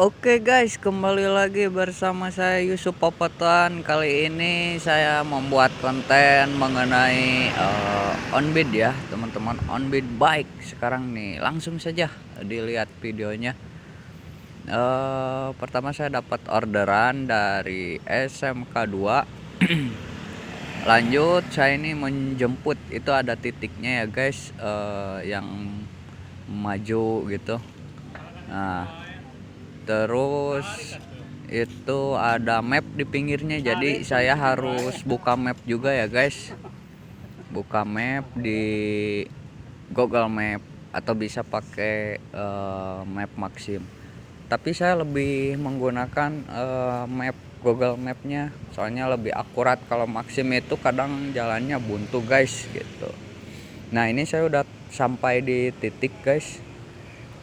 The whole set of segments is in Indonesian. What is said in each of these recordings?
Oke guys, kembali lagi bersama saya Yusuf Papaton. Kali ini saya membuat konten mengenai onbid ya, teman-teman, onbid bike. Sekarang nih, langsung saja dilihat videonya. Pertama saya dapat orderan dari SMK 2. Lanjut saya ini menjemput, itu ada titiknya ya guys, yang maju gitu. Nah, terus itu ada map di pinggirnya, jadi saya harus buka map juga ya guys. Buka map di Google Map atau bisa pakai map Maxim. Tapi saya lebih menggunakan map Google Mapnya, soalnya lebih akurat. Kalau Maxim itu kadang jalannya buntu guys gitu. Nah ini saya udah sampai di titik guys,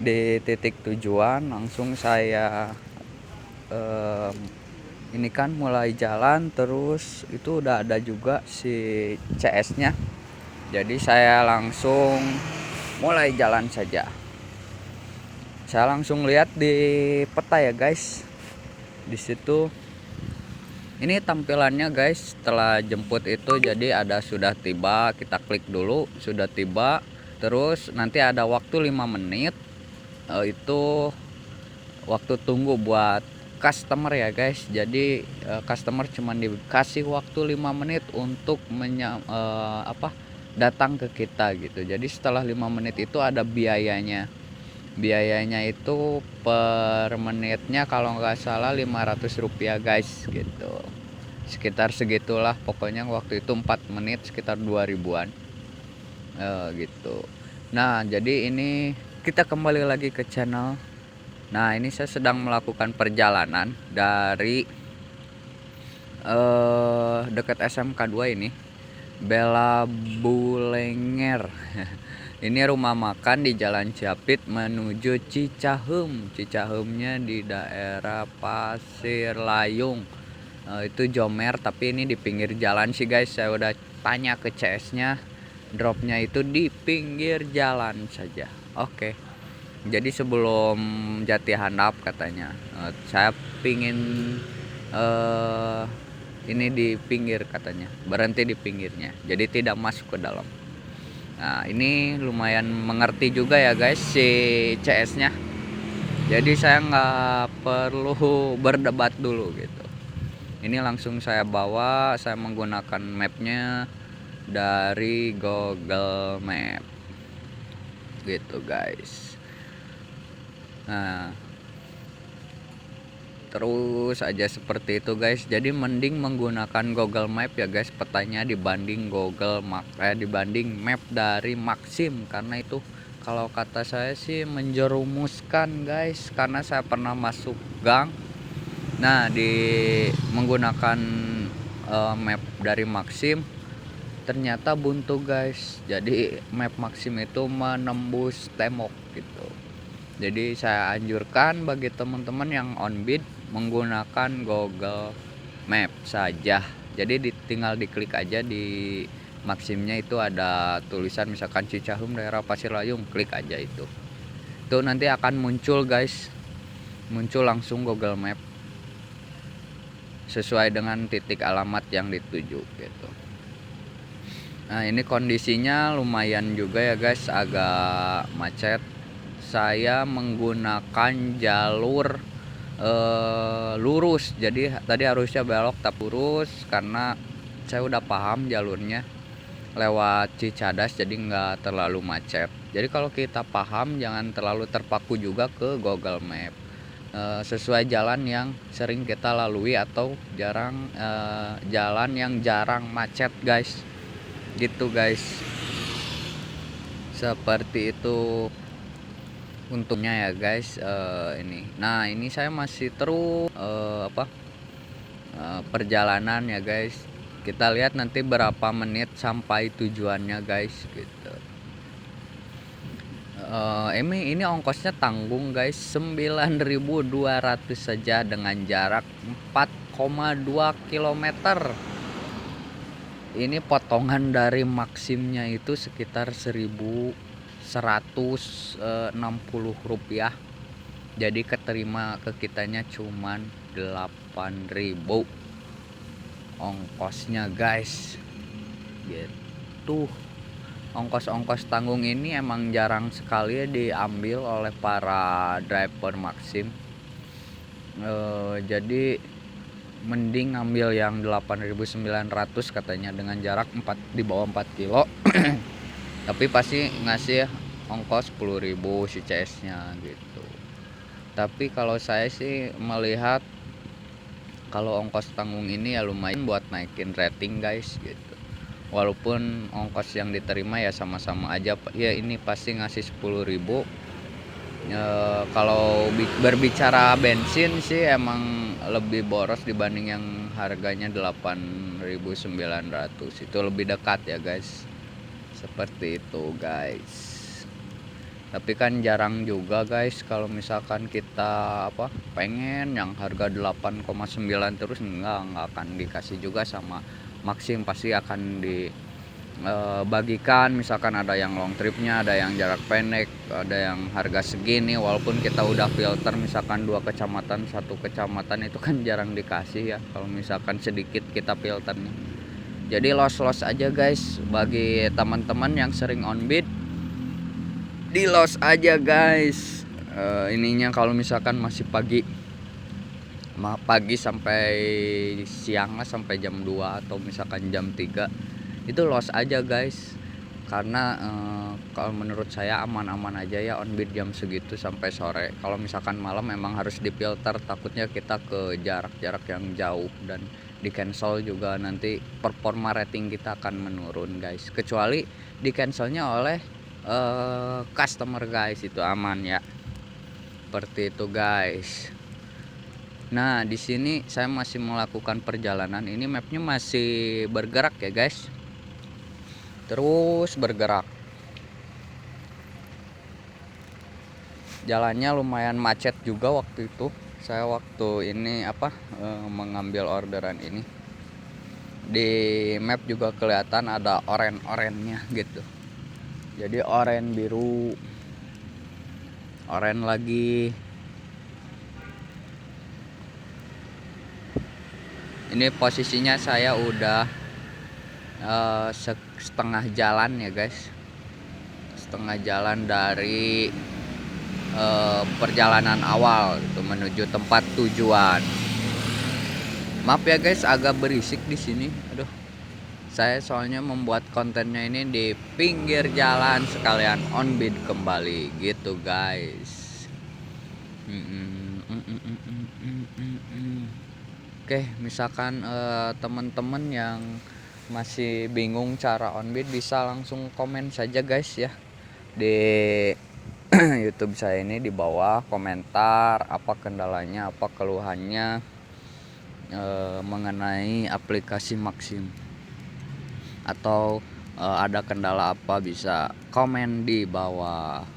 di titik tujuan. Langsung saya ini kan mulai jalan, terus itu udah ada juga si CS nya, jadi saya langsung mulai jalan saja. Saya langsung lihat di peta ya guys, di situ ini tampilannya guys setelah jemput itu. Jadi ada sudah tiba, kita klik dulu sudah tiba, terus nanti ada waktu 5 menit, itu waktu tunggu buat customer ya guys. Jadi customer cuma dikasih waktu 5 menit untuk datang ke kita gitu. Jadi setelah 5 menit itu ada biayanya. Biayanya itu per menitnya kalau nggak salah Rp500 guys gitu. Sekitar segitulah pokoknya. Waktu itu 4 menit sekitar 2000-an gitu. Nah jadi ini kita kembali lagi ke channel. Nah ini saya sedang melakukan perjalanan dari dekat SMK 2 ini, Bela Bulenger. Ini rumah makan di Jalan Ciapit menuju Cicahem. Cicahemnya di daerah Pasir Layung. Itu Jomer, tapi ini di pinggir jalan sih guys. Saya udah tanya ke CS-nya, dropnya itu di pinggir jalan saja. Oke. Jadi sebelum Jati Handap katanya, saya pingin ini di pinggir katanya, berhenti di pinggirnya, jadi tidak masuk ke dalam. Nah ini lumayan mengerti juga ya guys si CS nya, jadi saya nggak perlu berdebat dulu gitu. Ini langsung saya bawa, saya menggunakan mapnya dari Google Map gitu guys. Nah terus aja seperti itu guys. Jadi mending menggunakan Google Map ya guys, petanya, dibanding dibanding map dari Maxim. Karena itu kalau kata saya sih menjerumuskan guys, karena saya pernah masuk gang. Nah di menggunakan map dari Maxim ternyata buntu guys. Jadi map Maxim itu menembus tembok gitu. Jadi saya anjurkan bagi teman-teman yang onbid menggunakan Google Map saja. Jadi tinggal diklik aja di Maximnya, itu ada tulisan misalkan Cicahem daerah Pasir Layung, klik aja itu. Itu nanti akan muncul guys, muncul langsung Google Map sesuai dengan titik alamat yang dituju gitu. Nah ini kondisinya lumayan juga ya guys, agak macet. Saya menggunakan jalur lurus, jadi tadi harusnya belok tapi lurus karena saya udah paham jalurnya lewat Cicadas, jadi nggak terlalu macet. Jadi kalau kita paham jangan terlalu terpaku juga ke Google Map. Sesuai jalan yang sering kita lalui atau jalan yang jarang macet guys, gitu guys, seperti itu untungnya ya guys. Nah ini saya masih terus perjalanan ya guys. Kita lihat nanti berapa menit sampai tujuannya guys gitu. Ini ongkosnya tanggung guys, 9.200 saja dengan jarak 4,2 km. Ini potongan dari Maximnya itu sekitar 1.160 rupiah. Jadi keterima ke kitanya cuman 8.000 ongkosnya guys. Gitu. Ongkos-ongkos tanggung ini emang jarang sekali diambil oleh para driver Maxim. Jadi mending ngambil yang 8.900 katanya dengan jarak 4 di bawah 4 kilo. Tapi pasti ngasih ongkos 10.000 si CS-nya gitu. Tapi kalau saya sih melihat kalau ongkos tanggung ini ya lumayan buat naikin rating guys gitu. Walaupun ongkos yang diterima ya sama-sama aja ya, ini pasti ngasih 10.000. Kalau berbicara bensin sih emang lebih boros dibanding yang harganya 8.900. Itu lebih dekat ya guys. Seperti itu guys. Tapi kan jarang juga guys kalau misalkan kita pengen yang harga 8,9 terus, nggak akan dikasih juga sama Maxim. Pasti akan dibagikan, misalkan ada yang long tripnya, ada yang jarak pendek, ada yang harga segini. Walaupun kita udah filter misalkan 2 kecamatan 1 kecamatan, itu kan jarang dikasih ya kalau misalkan sedikit kita filternya. Jadi los aja guys bagi teman-teman yang sering on bid, di los aja guys. Ininya kalau misalkan masih pagi sampai siang lah, sampai jam 2 atau misalkan jam 3, itu los aja guys. Karena kalau menurut saya aman-aman aja ya on bid jam segitu sampai sore. Kalau misalkan malam memang harus difilter, takutnya kita ke jarak-jarak yang jauh dan di cancel juga, nanti performa rating kita akan menurun guys. Kecuali di cancelnya oleh customer guys, itu aman ya. Seperti itu guys. Nah di sini saya masih melakukan perjalanan, ini mapnya masih bergerak ya guys, terus bergerak. Jalannya lumayan macet juga waktu itu. Saya waktu ini mengambil orderan ini, di map juga kelihatan ada oren-orennya gitu. Jadi oren, biru, oren lagi. Ini posisinya saya udah setengah jalan ya guys, setengah jalan dari perjalanan awal itu menuju tempat tujuan. Maaf ya guys agak berisik di sini. Aduh, saya soalnya membuat kontennya ini di pinggir jalan sekalian on bid kembali gitu guys. Oke, misalkan teman-teman yang masih bingung cara on bid bisa langsung komen saja guys ya di YouTube saya ini, di bawah komentar apa kendalanya, apa keluhannya mengenai aplikasi Maxim, atau ada kendala apa bisa komen di bawah.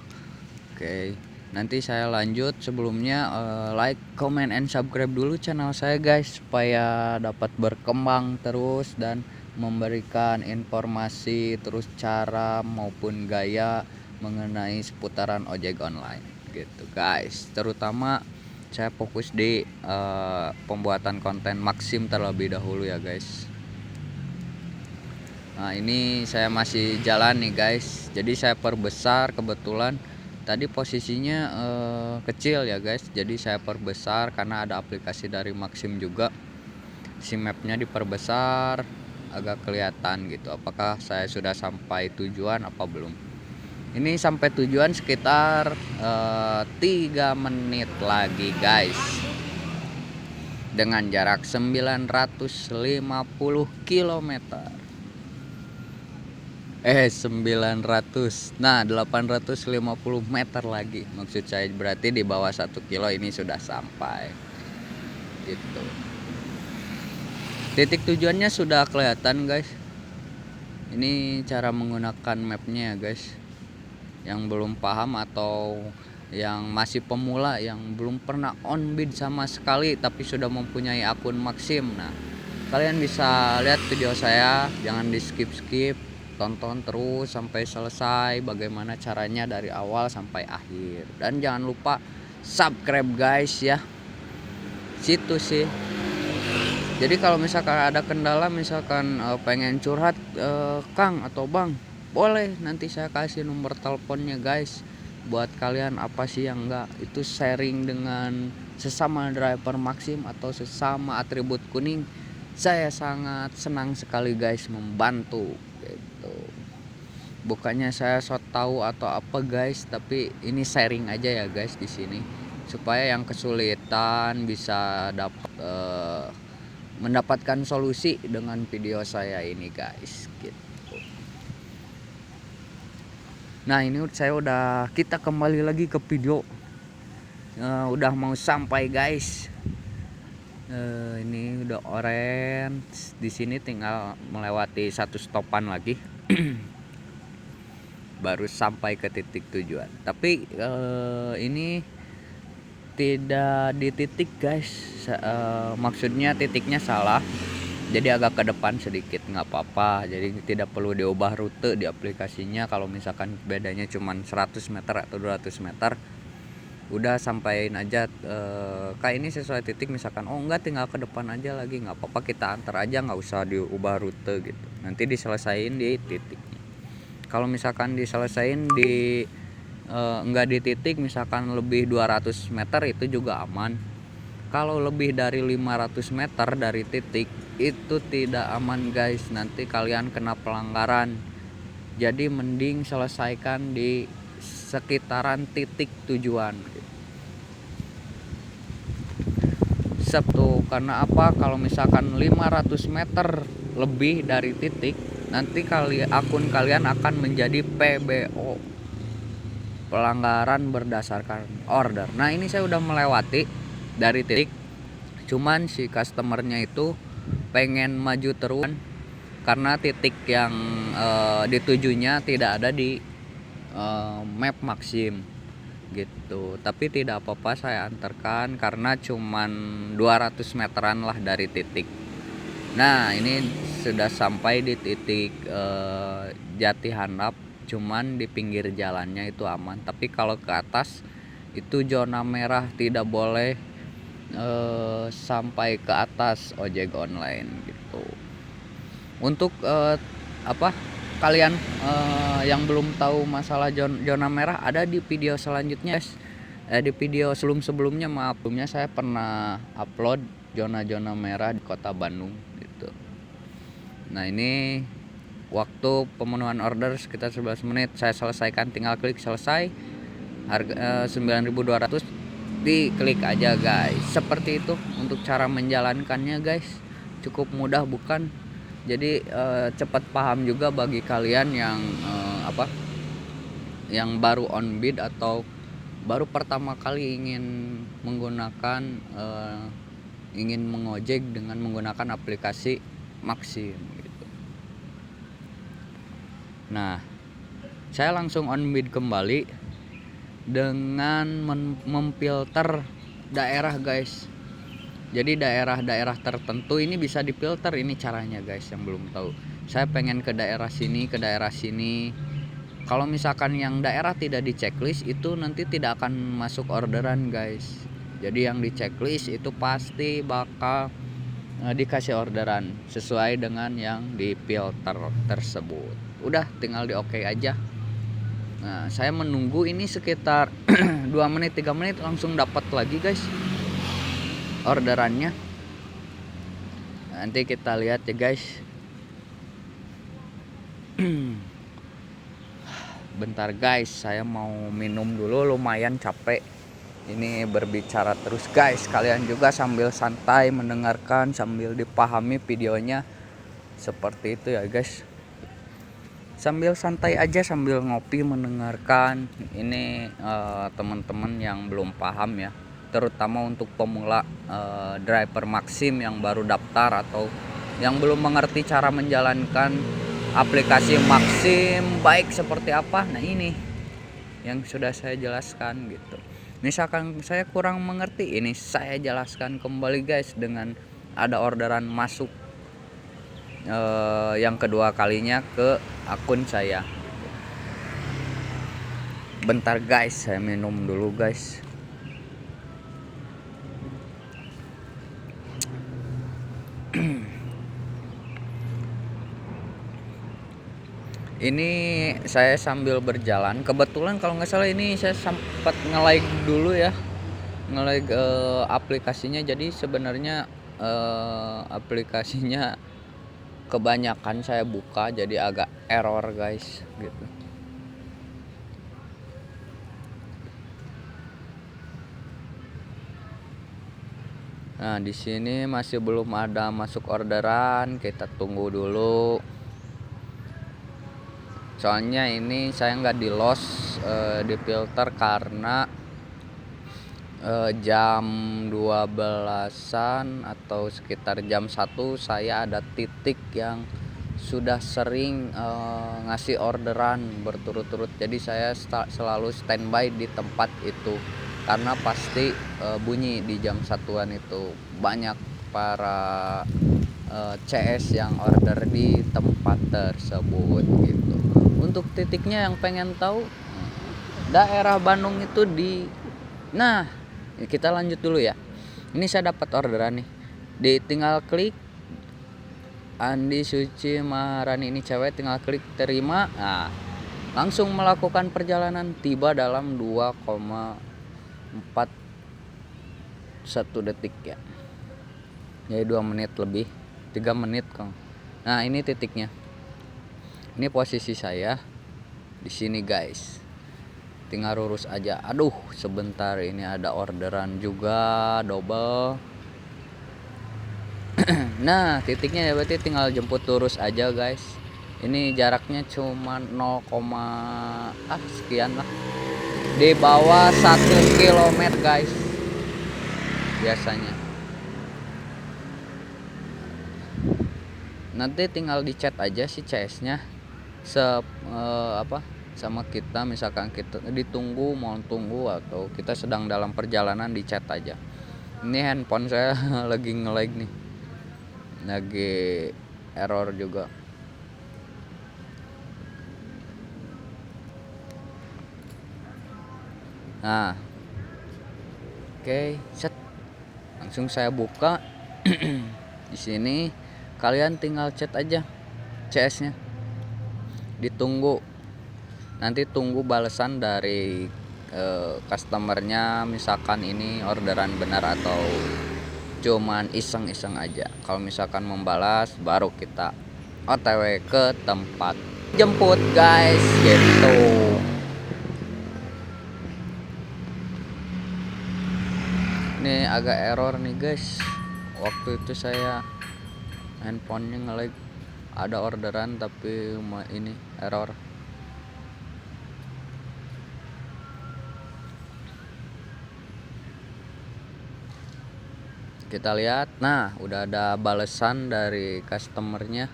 Oke, nanti saya lanjut. Sebelumnya like, comment, and subscribe dulu channel saya guys, supaya dapat berkembang terus dan memberikan informasi terus cara maupun gaya mengenai seputaran ojek online gitu guys. Terutama saya fokus di pembuatan konten Maxim terlebih dahulu ya guys. Nah ini saya masih jalan nih guys, jadi saya perbesar. Kebetulan tadi posisinya kecil ya guys, jadi saya perbesar karena ada aplikasi dari Maxim juga. Si mapnya diperbesar agak kelihatan gitu, apakah saya sudah sampai tujuan apa belum. Ini sampai tujuan sekitar 3 menit lagi guys, dengan jarak 950 km. 900. Nah 850 meter lagi maksud saya, berarti di bawah 1 kilo ini sudah sampai gitu. Titik tujuannya sudah kelihatan guys. Ini cara menggunakan mapnya ya guys. Yang belum paham atau yang masih pemula, yang belum pernah on bid sama sekali tapi sudah mempunyai akun Maxim, nah kalian bisa lihat video saya, jangan di skip, tonton terus sampai selesai bagaimana caranya dari awal sampai akhir. Dan jangan lupa subscribe guys ya. Situ sih. Jadi kalau misalkan ada kendala, misalkan pengen curhat Kang atau Bang, boleh nanti saya kasih nomor teleponnya guys. Buat kalian apa sih yang enggak itu sharing dengan sesama driver Maxim atau sesama atribut kuning, saya sangat senang sekali guys membantu gitu. Bukannya saya so tahu atau apa guys, tapi ini sharing aja ya guys di sini supaya yang kesulitan bisa dapat mendapatkan solusi dengan video saya ini guys gitu. Nah ini kita kembali lagi ke video, udah mau sampai guys. Ini udah orange, di sini tinggal melewati satu stopan lagi baru sampai ke titik tujuan. Tapi ini tidak di titik guys, maksudnya titiknya salah, jadi agak ke depan sedikit, nggak apa-apa. Jadi tidak perlu diubah rute di aplikasinya. Kalau misalkan bedanya cuma 100 meter atau 200 meter, udah sampaiin aja kayak ini sesuai titik. Misalkan oh enggak, tinggal ke depan aja lagi, nggak apa-apa, kita antar aja, nggak usah diubah rute gitu, nanti diselesain di titiknya. Kalau misalkan diselesain di enggak di titik, misalkan lebih 200 meter itu juga aman. Kalau lebih dari 500 meter dari titik itu tidak aman guys, nanti kalian kena pelanggaran. Jadi mending selesaikan di sekitaran titik tujuan. Tuh, karena apa? Kalau misalkan 500 meter lebih dari titik, nanti akun kalian akan menjadi PBO, pelanggaran berdasarkan order. Nah ini saya udah melewati dari titik, cuman si customernya itu pengen maju terus karena titik yang ditujunya tidak ada di map Maxim gitu. Tapi tidak apa-apa, saya antarkan karena cuman 200 meteran lah dari titik. Nah ini sudah sampai di titik Jati Handap, cuman di pinggir jalannya itu aman. Tapi kalau ke atas itu zona merah, tidak boleh sampai ke atas ojek online gitu. Untuk kalian yang belum tahu masalah zona merah, ada di video selanjutnya guys. Di video sebelumnya saya pernah upload zona merah di kota Bandung gitu. Nah ini waktu pemenuhan order sekitar 11 menit, saya selesaikan, tinggal klik selesai. Harga 9.200, diklik aja guys. Seperti itu untuk cara menjalankannya guys, cukup mudah bukan? Jadi cepat paham juga bagi kalian yang yang baru on bid atau baru pertama kali ingin menggunakan ingin mengojek dengan menggunakan aplikasi Maxim gitu. Nah saya langsung on bid kembali dengan memfilter daerah guys. Jadi daerah-daerah tertentu ini bisa difilter, ini caranya guys yang belum tahu. Saya pengen ke daerah sini, ke daerah sini. Kalau misalkan yang daerah tidak di checklist itu nanti tidak akan masuk orderan guys. Jadi yang di checklist itu pasti bakal dikasih orderan sesuai dengan yang di filter tersebut. Udah tinggal di oke aja. Nah saya menunggu ini sekitar 2 menit 3 menit langsung dapat lagi guys orderannya. Nanti kita lihat ya guys. Bentar guys, saya mau minum dulu, lumayan capek ini berbicara terus guys. Kalian juga sambil santai mendengarkan, sambil dipahami videonya, seperti itu ya guys. Sambil santai aja, sambil ngopi mendengarkan ini. Teman-teman yang belum paham ya, terutama untuk pemula driver Maxim yang baru daftar atau yang belum mengerti cara menjalankan aplikasi Maxim baik seperti apa. Nah ini yang sudah saya jelaskan gitu. Misalkan saya kurang mengerti, ini saya jelaskan kembali guys dengan ada orderan masuk yang kedua kalinya ke akun saya. Bentar guys, saya minum dulu guys. Ini saya sambil berjalan. Kebetulan kalau nggak salah ini saya sempat nge-like dulu ya, nge-like aplikasinya. Jadi sebenarnya aplikasinya kebanyakan saya buka, jadi agak error guys gitu. Nah, di sini masih belum ada masuk orderan, kita tunggu dulu. Soalnya ini saya nggak di loss, di filter karena jam 12-an atau sekitar jam 1 saya ada titik yang sudah sering ngasih orderan berturut-turut. Jadi saya selalu standby di tempat itu karena pasti bunyi di jam 1-an itu. Banyak para CS yang order di tempat tersebut gitu. Untuk titiknya yang pengen tahu, daerah Bandung itu nah, kita lanjut dulu ya. Ini saya dapat orderan nih. Tinggal klik Andi Suci Maharani, ini cewek, tinggal klik terima. Nah, langsung melakukan perjalanan, tiba dalam 2,41 detik ya. Jadi 2 menit lebih, 3 menit Kang. Nah, ini titiknya. Ini posisi saya di sini guys. Tinggal lurus aja. Aduh, sebentar, ini ada orderan juga double. Nah, titiknya ya berarti tinggal jemput lurus aja guys. Ini jaraknya cuma 0, sekian lah. Di bawah 1 km guys. Biasanya. Nanti tinggal dicat aja si CS-nya sama kita, misalkan kita ditunggu, mau tunggu atau kita sedang dalam perjalanan, dicat aja. Ini handphone saya lagi nge-lag nih, lagi error juga. Nah, oke, set, langsung saya buka. Di sini kalian tinggal chat aja CS-nya, ditunggu, nanti tunggu balasan dari customernya, misalkan ini orderan benar atau cuman iseng-iseng aja. Kalau misalkan membalas, baru kita OTW ke tempat jemput guys gitu. Ini agak error nih guys, waktu itu saya handphonenya nge-lag, ada orderan tapi ini error. Kita lihat, nah udah ada balasan dari customernya.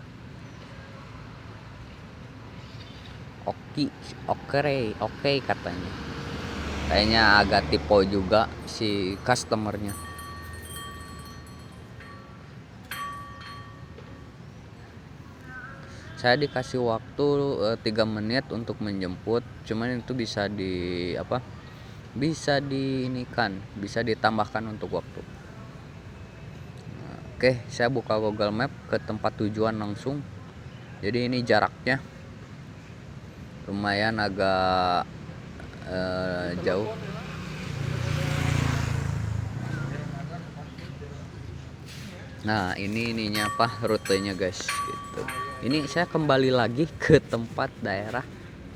Oke katanya. Kayaknya agak typo juga si customernya. Saya dikasih waktu 3 menit untuk menjemput, cuman itu bisa bisa ditambahkan untuk waktu. Oke, saya buka Google Map ke tempat tujuan langsung. Jadi ini jaraknya lumayan agak jauh. Nah, ininya rutenya guys gitu. Ini saya kembali lagi ke tempat daerah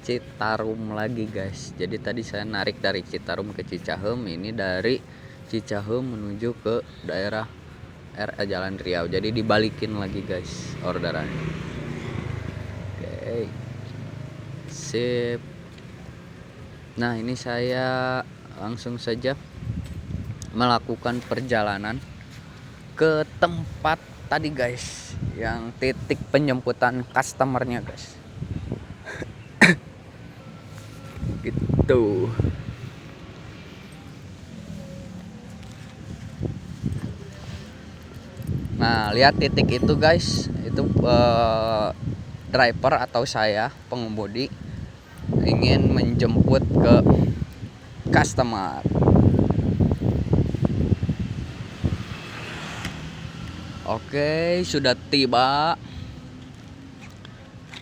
Citarum lagi guys. Jadi tadi saya narik dari Citarum ke Cicahem, ini dari Cicahem menuju ke daerah Jalan Riau. Jadi dibalikin lagi guys orderannya. Oke. Sip. Nah, ini saya langsung saja melakukan perjalanan ke tempat tadi guys, yang titik penjemputan customernya guys. Gitu. Nah, lihat titik itu guys, itu driver atau saya pengemudi ingin menjemput ke customer. Oke, sudah tiba.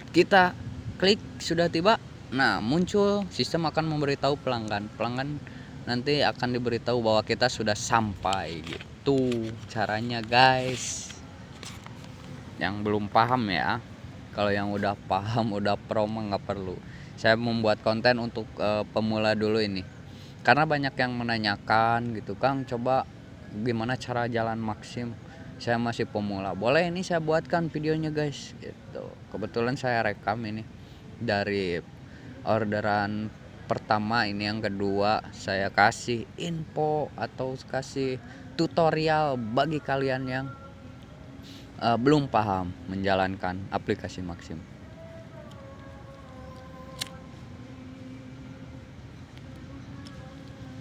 Kita klik sudah tiba. Nah, muncul sistem akan memberitahu pelanggan. Pelanggan nanti akan diberitahu bahwa kita sudah sampai gitu caranya, guys. Yang belum paham ya. Kalau yang udah paham, udah pro mah nggak perlu. Saya membuat konten untuk pemula dulu ini. Karena banyak yang menanyakan gitu, Kang, coba gimana cara jalan Maxim. Saya masih pemula, boleh ini saya buatkan videonya, guys, gitu. Kebetulan saya rekam ini dari orderan pertama, ini yang kedua saya kasih info atau kasih tutorial bagi kalian yang belum paham menjalankan aplikasi Maxim.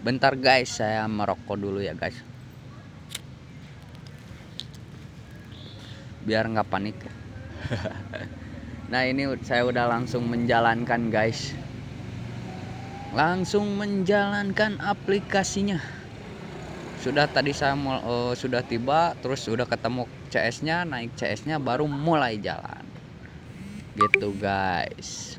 Bentar guys, saya merokok dulu ya guys, biar nggak panik. Nah, ini saya udah langsung menjalankan guys, langsung menjalankan aplikasinya. Sudah tadi saya sudah tiba, terus sudah ketemu CS-nya, naik CS-nya baru mulai jalan gitu guys.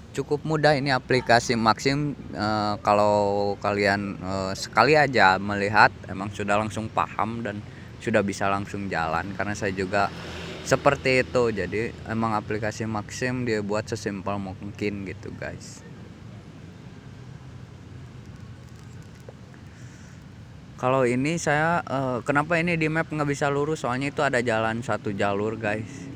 Cukup mudah ini aplikasi Maxim. Kalau kalian sekali aja melihat emang sudah langsung paham dan sudah bisa langsung jalan, karena saya juga seperti itu. Jadi emang aplikasi Maxim dia buat sesimpel mungkin gitu guys. Kalau ini saya kenapa ini di map nggak bisa lurus, soalnya itu ada jalan satu jalur guys.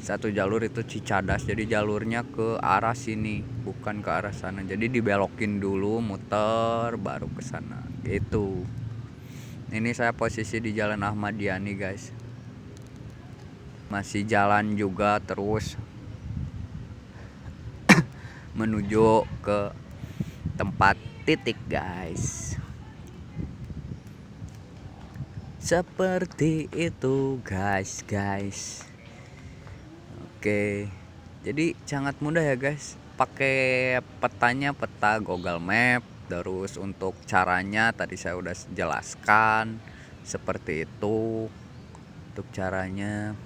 Satu jalur itu Cicadas, jadi jalurnya ke arah sini bukan ke arah sana, jadi dibelokin dulu muter baru ke sana gitu. Ini saya posisi di Jalan Ahmad Yani guys, masih jalan juga terus menuju ke tempat titik guys. Seperti itu guys. Oke, jadi sangat mudah ya guys. Pakai petanya, peta Google Map. Terus untuk caranya tadi saya udah jelaskan seperti itu. Untuk caranya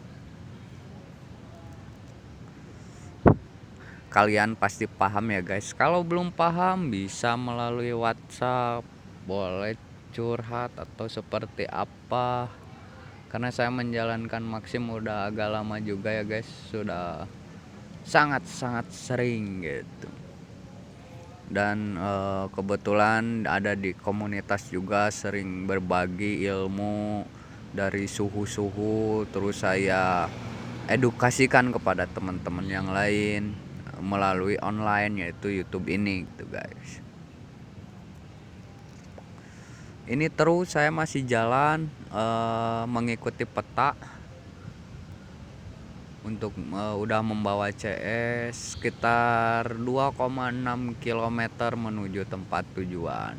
kalian pasti paham ya guys. Kalau belum paham bisa melalui WhatsApp, boleh curhat atau seperti apa. Karena saya menjalankan Maxim udah agak lama juga ya guys, sudah sangat sering gitu. Dan kebetulan ada di komunitas juga, sering berbagi ilmu dari suhu-suhu, terus saya edukasikan kepada teman-teman yang lain melalui online, yaitu YouTube ini gitu guys. Ini terus saya masih jalan mengikuti peta untuk udah membawa CS sekitar 2,6 km menuju tempat tujuan.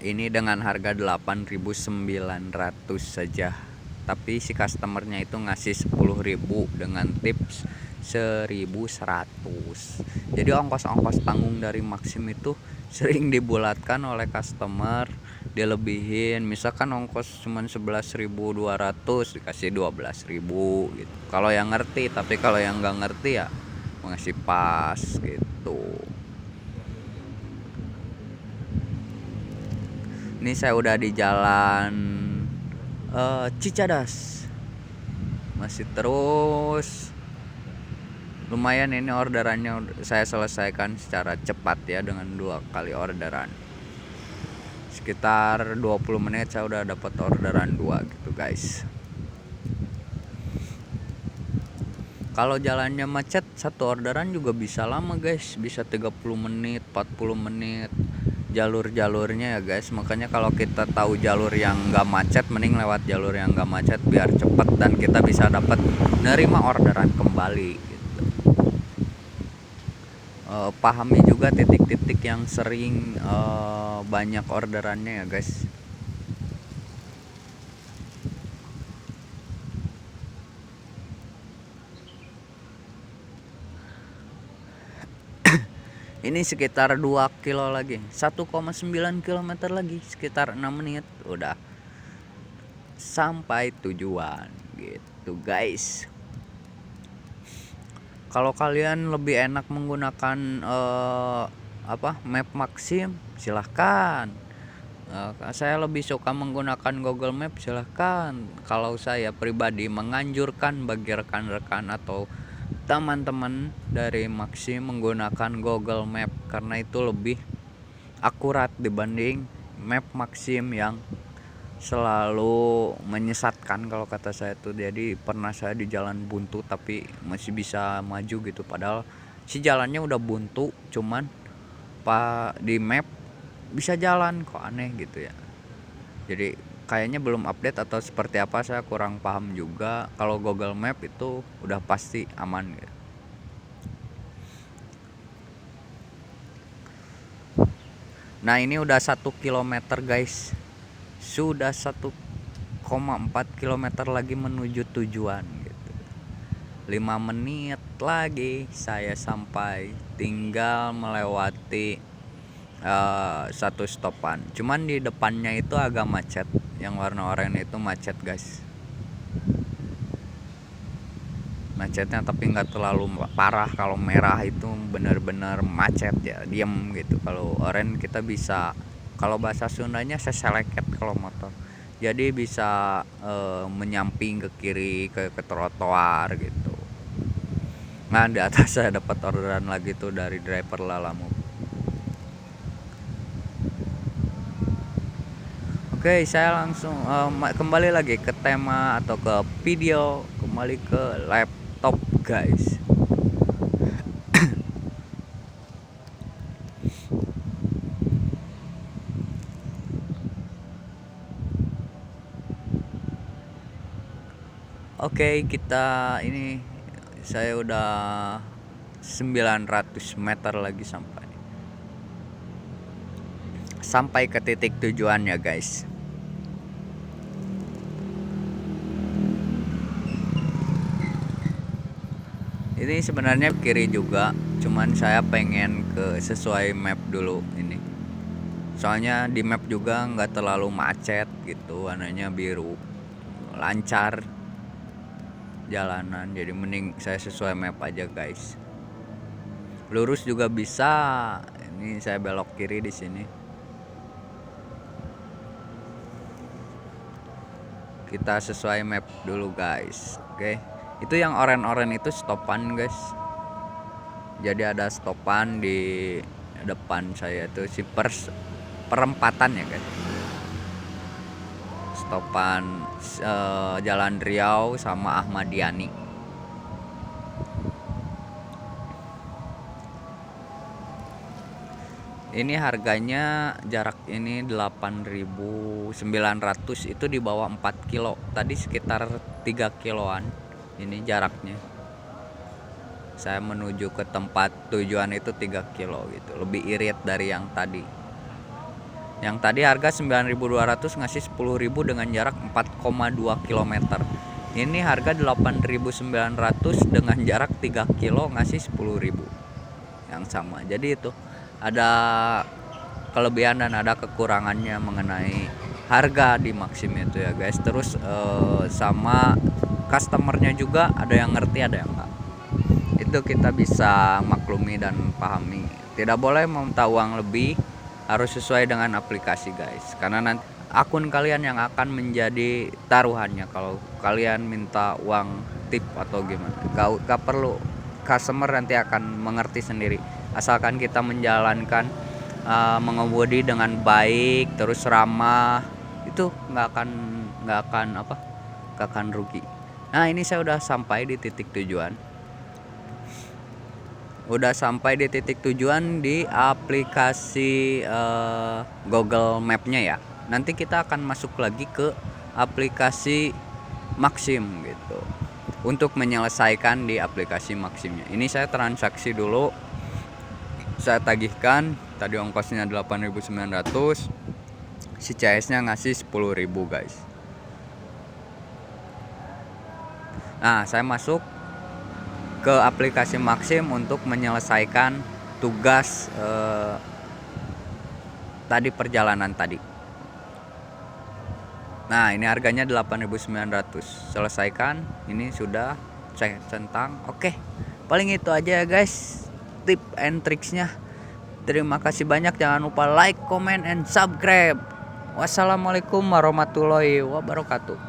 Ini dengan harga 8.900 saja. Tapi si customernya itu ngasih 10.000 dengan tips 1.100. Jadi ongkos-ongkos tanggung dari Maxim itu sering dibulatkan oleh customer, dilebihin. Misalkan ongkos cuma 11.200 dikasih 12.000 gitu. Kalau yang ngerti, tapi kalau yang nggak ngerti ya ngasih pas gitu. Ini saya udah di jalan Cicadas, masih terus. Lumayan ini orderannya saya selesaikan secara cepat ya, dengan 2 kali orderan. Sekitar 20 menit saya udah dapat orderan 2 gitu guys. Kalau jalannya macet, satu orderan juga bisa lama guys, bisa 30 menit, 40 menit jalur-jalurnya ya guys. Makanya kalau kita tahu jalur yang gak macet, mending lewat jalur yang gak macet biar cepet dan kita bisa dapat nerima orderan kembali gitu. Pahami juga titik-titik yang sering banyak orderannya ya guys. Ini sekitar 2 kilo lagi, 1,9 kilometer lagi, sekitar 6 menit udah sampai tujuan gitu guys. Kalau kalian lebih enak menggunakan map Maxim, silahkan. Saya lebih suka menggunakan Google Map, silahkan. Kalau saya pribadi menganjurkan bagi rekan-rekan atau teman-teman dari Maxim menggunakan Google Map karena itu lebih akurat dibanding map Maxim yang selalu menyesatkan kalau kata saya tuh. Jadi pernah saya di jalan buntu tapi masih bisa maju gitu, padahal si jalannya udah buntu, cuman di map bisa jalan, kok aneh gitu ya. Jadi kayaknya belum update atau seperti apa, saya kurang paham juga. Kalau Google Map itu udah pasti aman gitu. Nah ini udah 1 kilometer guys, sudah 1,4 kilometer lagi menuju tujuan gitu. 5 menit lagi saya sampai, tinggal melewati satu stopan. Cuman di depannya itu agak macet, yang warna oranye itu macet guys. Macetnya tapi nggak terlalu parah. Kalau merah itu benar-benar macet ya, diem gitu. Kalau oranye kita bisa, kalau bahasa Sundanya seseleket kalau motor, jadi bisa menyamping ke kiri ke trotoar gitu. Nah di atas saya dapat orderan lagi tuh dari driver Lalamove. Oke, saya langsung kembali lagi ke tema atau ke video, kembali ke laptop guys. Oke, kita ini saya udah 900 meter lagi sampai ke titik tujuannya guys. Ini sebenarnya kiri juga, cuman saya pengen ke sesuai map dulu ini. Soalnya di map juga nggak terlalu macet gitu, warnanya biru, lancar jalanan. Jadi mending saya sesuai map aja guys. Lurus juga bisa. Ini saya belok kiri di sini. Kita sesuai map dulu guys. Oke. Itu yang oren-oren itu stopan guys. Jadi ada stopan di depan saya tuh si perempatan ya guys. Stopan Jalan Riau sama Ahmad Yani. Ini harganya jarak ini 8.900, itu di bawah 4 kilo. Tadi sekitar 3 kiloan ini jaraknya. Saya menuju ke tempat tujuan itu 3 kilo gitu. Lebih irit dari yang tadi. Yang tadi harga 9.200 ngasih 10.000 dengan jarak 4,2 km. Ini harga 8.900 dengan jarak 3 kilo ngasih 10.000. Yang sama. Jadi itu ada kelebihan dan ada kekurangannya mengenai harga di Maxim itu ya guys. Terus sama customernya juga ada yang ngerti ada yang enggak. Itu kita bisa maklumi dan pahami. Tidak boleh meminta uang lebih, harus sesuai dengan aplikasi guys, karena nanti akun kalian yang akan menjadi taruhannya kalau kalian minta uang tip atau gimana. Gak perlu, customer nanti akan mengerti sendiri asalkan kita menjalankan mengemudi dengan baik terus ramah, itu nggak akan rugi. Nah ini saya udah sampai di titik tujuan. Udah sampai di titik tujuan di aplikasi Google Map-nya ya. Nanti kita akan masuk lagi ke aplikasi Maxim gitu untuk menyelesaikan di aplikasi Maximnya. Ini saya transaksi dulu. Saya tagihkan, tadi ongkosnya 8.900. Si CS-nya ngasih 10.000 guys. Nah, saya masuk ke aplikasi Maxim untuk menyelesaikan tugas tadi perjalanan tadi. Nah, ini harganya 8.900. Selesaikan. Ini sudah centang. Oke. Paling itu aja ya guys. Tip and tricksnya. Terima kasih banyak. Jangan lupa like, comment, and subscribe. Wassalamualaikum warahmatullahi wabarakatuh.